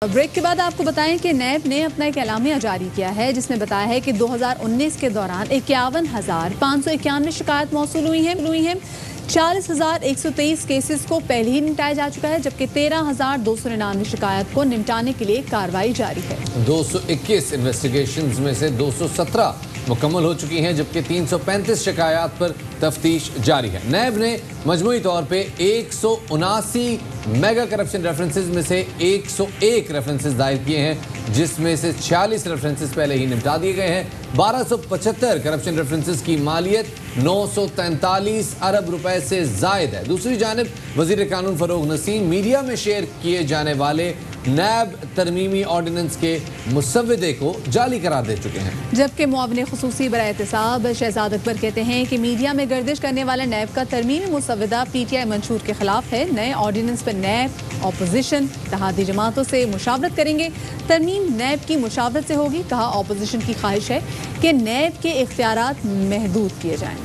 Break के बाद आपको बताएं कि नैब ने अपना एक एलामिया जारी किया है जिसमें बताया है कि 2019 के दौरान 51,591 शिकायत मौसूल हुई हैं। 40,123 केसेस को पहले ही निपटाया जा चुका है, जबकि 13,299 शिकायत को निपटाने के लिए कार्रवाई जारी है। 221 इन्वेस्टिगेशंस में से 217 मुकम्मल हो चुकी हैं, जबकि 335 शिकायत पर तफ्तीश जारी है। नैब ने मजमूई तौर पे 179 मेगा करप्शन रेफरेंसेस में से 101 रेफरेंसेस दायर किए हैं, जिसमें से 46 रेफरेंसेस पहले ही निपटा दिए गए हैं। 1275 करप्शन रेफरेंसेस की मालियत 943 अरब रुपए से जायद है। दूसरी जानिब वजीर कानून फरोग नसीम मीडिया में शेयर किए जाने वाले नैब तरमीमी ऑर्डिनेंस के मुसव्वदे को जाली करार दे चुके हैं, जबकि मुआविन खुसूसी बराए एहतसाब शहजाद अकबर कहते हैं कि मीडिया में गर्दिश करने वाला नैब का तरमीमी मुसव्वदा PTI मंशूर के खिलाफ है। नए ऑर्डिनेंस पर नैब ऑपोजिशन इत्तेहादी जमातों से मुशावरत करेंगे। तरमीम नैब की मुशावरत से होगी। कहा ऑपोजिशन की ख्वाहिश है कि नैब के इख्तियारात महदूद किए जाएं।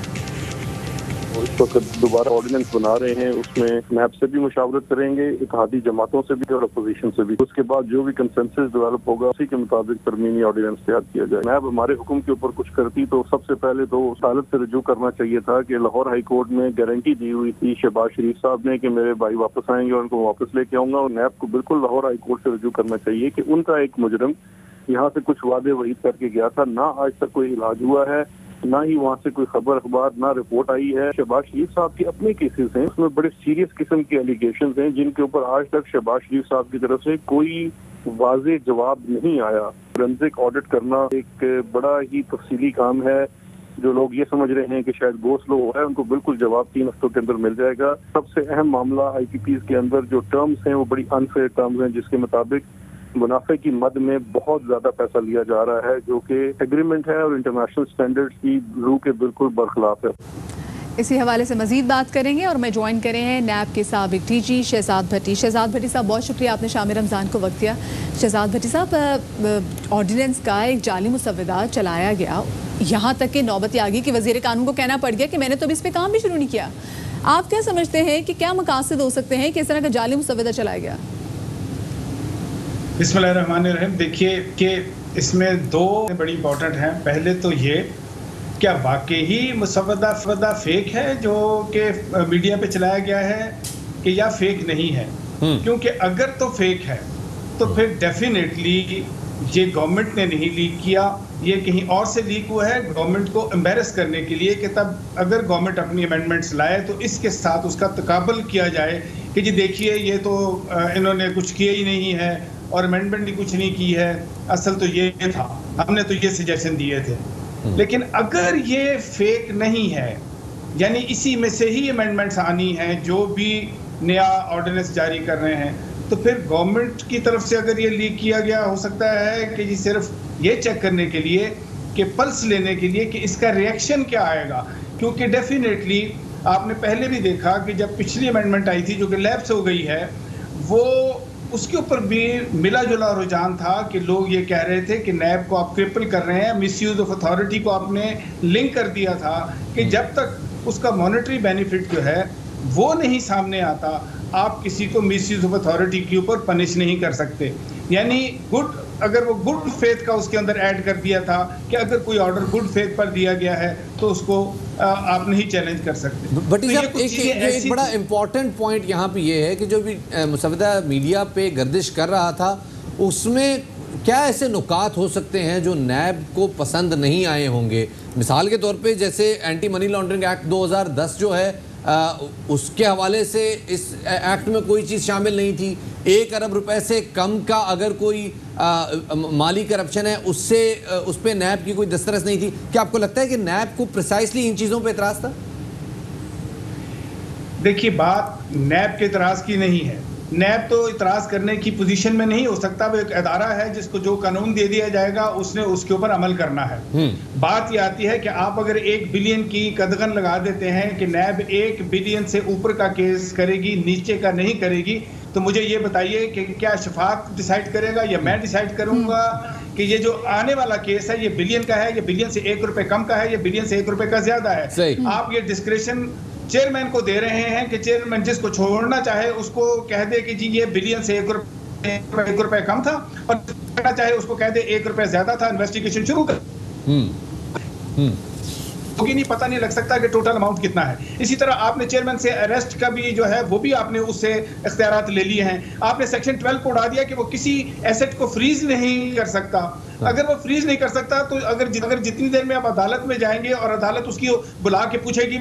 इस वक्त दोबारा ऑर्डिनेंस बना रहे हैं, उसमें नैब से भी मुशावरत करेंगे, इत्तेहादी जमातों से भी और अपोजिशन से भी। उसके बाद जो भी कंसेंसस डेवलप होगा उसी के मुताबिक तरमीमी ऑर्डिनेंस तैयार किया जाए। नैब हमारे हुक्म के ऊपर कुछ करती तो सबसे पहले तो अदालत से रजू करना चाहिए था कि लाहौर हाई कोर्ट में गारंटी दी हुई थी शहबाज शरीफ साहब ने कि मेरे भाई वापस आएंगे और उनको वापस लेके आऊंगा, और नैब को बिल्कुल लाहौर हाई कोर्ट से रजू करना चाहिए कि उनका एक मुजरम यहाँ से कुछ वादे वहीद करके गया था, ना आज तक कोई इलाज हुआ है, ना ही वहाँ से कोई खबर अखबार ना रिपोर्ट आई है। शहबाज शरीफ साहब के अपने केसेस हैं, उसमें बड़े सीरियस किस्म के एलिगेशंस हैं जिनके ऊपर आज तक शहबाज शरीफ साहब की तरफ से कोई वाज़ेह जवाब नहीं आया। फोरेंसिक ऑडिट करना एक बड़ा ही तफसीली काम है। जो लोग ये समझ रहे हैं कि शायद गोस्लो हुआ है, उनको बिल्कुल जवाब 3 हफ्तों के अंदर मिल जाएगा। सबसे अहम मामला IPPs के अंदर जो टर्म्स हैं वो बड़ी अनफेयर टर्म्स हैं, जिसके मुताबिक मुनाफे की मद में बहुत ज्यादा पैसा लिया जा रहा है, जो कि एग्रीमेंट है और इंटरनेशनल स्टैंडर्ड्स की रूह के बिल्कुल बरखिलाफ है। इसी हवाले से मजीद बात करेंगे और मैं ज्वाइन करे हैं नैब के साबिक DG शहजाद भट्टी। शहजाद भट्टी साहब, बहुत शुक्रिया, आपने शाम रमज़ान को वक्त दिया। शहजाद भट्टी साहब, ऑर्डिनेंस का एक जाली मुसव्वदा चलाया गया, यहाँ तक कि नौबत आ गई कि वज़ीर कानून को कहना पड़ गया कि मैंने तो अभी इस पर काम भी शुरू नहीं किया। आप क्या समझते हैं कि क्या मकासद हो सकते हैं कि इस तरह का जाली मुसव्वदा चलाया गया? बिस्मिल्लाहिर्रहमानिर्रहीम। देखिए कि इसमें दो बड़ी इंपॉर्टेंट हैं। पहले तो ये, क्या वाकई ही मुसव्वदा फेक है जो कि मीडिया पे चलाया गया है कि या फेक नहीं है? क्योंकि अगर तो फेक है तो फिर डेफिनेटली ये गवर्नमेंट ने नहीं लीक किया, ये कहीं और से लीक हुआ है गवर्नमेंट को एम्बेरस करने के लिए कि तब अगर गवर्नमेंट अपनी अमेंडमेंट्स लाए तो इसके साथ उसका तकाबल किया जाए कि जी देखिए ये तो इन्होंने कुछ किया ही नहीं है और अमेंडमेंट भी कुछ नहीं की है, असल तो ये था, हमने तो ये सजेशन दिए थे। लेकिन अगर ये फेक नहीं है, यानी इसी में से ही अमेंडमेंट्स आनी हैं जो भी नया ऑर्डिनेंस जारी कर रहे हैं, तो फिर गवर्नमेंट की तरफ से अगर ये लीक किया गया हो सकता है कि जी सिर्फ ये चेक करने के लिए, कि पल्स लेने के लिए कि इसका रिएक्शन क्या आएगा। क्योंकि डेफिनेटली आपने पहले भी देखा कि जब पिछली अमेंडमेंट आई थी जो कि लैप्स हो गई है, वो उसके ऊपर भी मिला जुला रुझान था कि लोग ये कह रहे थे कि नैब को आप क्रिपल कर रहे हैं, मिसयूज ऑफ अथॉरिटी को आपने लिंक कर दिया था कि जब तक उसका मॉनेटरी बेनिफिट जो है वो नहीं सामने आता, आप किसी को मिसयूज ऑफ अथॉरिटी के ऊपर पनिश नहीं कर सकते। यानी अगर वो गुड फेथ का उसके अंदर ऐड कर दिया था कि अगर कोई ऑर्डर गुड फेथ पर दिया गया है तो उसको आप नहीं चैलेंज कर सकते। बट तो एक बड़ा इंपॉर्टेंट पॉइंट यहाँ पे ये है कि जो भी मुसव्वदा मीडिया पे गर्दिश कर रहा था, उसमें क्या ऐसे नुकात हो सकते हैं जो नैब को पसंद नहीं आए होंगे? मिसाल के तौर पे जैसे एंटी मनी लॉन्ड्रिंग एक्ट 2010 जो है, उसके हवाले से इस एक्ट में कोई चीज़ शामिल नहीं थी। 1 अरब रुपए से कम का अगर कोई माली करप्शन है उससे उस पर नैब की कोई दस्तरस नहीं थी। क्या आपको लगता है कि नैब को प्रिसाइसली इन चीज़ों पे एतराज़ था? देखिए, बात नैब के एतराज़ की नहीं है। नैब तो इतराज़ करने की पोजीशन में नहीं हो सकता। वो एक अदारा है जिसको जो कानून दे दिया जाएगा उसने उसके ऊपर अमल करना है। बात ये आती है कि आप अगर 1 बिलियन की कदगन लगा देते हैं कि नैब 1 बिलियन से ऊपर का केस करेगी, नीचे का नहीं करेगी, तो मुझे ये बताइए कि क्या शफाक डिसाइड करेगा या मैं डिसाइड करूंगा कि ये जो आने वाला केस है ये बिलियन का है, ये बिलियन से 1 रुपए कम का है, ये बिलियन से 1 रुपए का ज्यादा है? आप ये डिस्क्रिप्शन चेयरमैन को दे रहे हैं कि चेयरमैन जिसको छोड़ना चाहे उसको कह दे कि जी ये बिलियन से 1 1 रुपए कम था, और चाहे उसको कह दे 1 रुपए ज्यादा था, इन्वेस्टिगेशन शुरू कर, क्योंकि नहीं पता नहीं लग सकता कि टोटल अमाउंट कितना है। इसी तरह आपने चेयरमैन से अरेस्ट का भी जो है वो भी आपने उससे इख्तियारात ले लिए हैं। आपने सेक्शन 12 को उड़ा दिया कि वो किसी एसेट को फ्रीज नहीं कर सकता। अगर वो फ्रीज नहीं कर सकता तो अगर जितनी देर में आप अदालत में जाएंगे और अदालत उसकी बुला के पूछेगी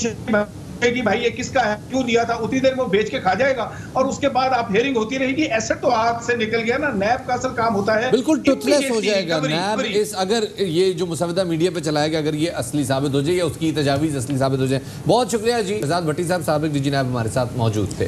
कि भाई ये किसका है, क्यों दिया था, उतनी देर में वो बेच के खा जाएगा, और उसके बाद आप हेयरिंग होती रहेगी। एसेट तो हाथ से निकल गया ना। नैब का असल काम होता है बिल्कुल टुटलेस हो जाएगा नैब। इस अगर ये जो मुसवदा मीडिया पे चलाया गया अगर ये असली साबित हो जाए या उसकी तजावीज़ असली साबित हो जाए। बहुत शुक्रिया जी। शहजाद भट्टी साहब, साबिक डीजी नैब हमारे साथ मौजूद थे।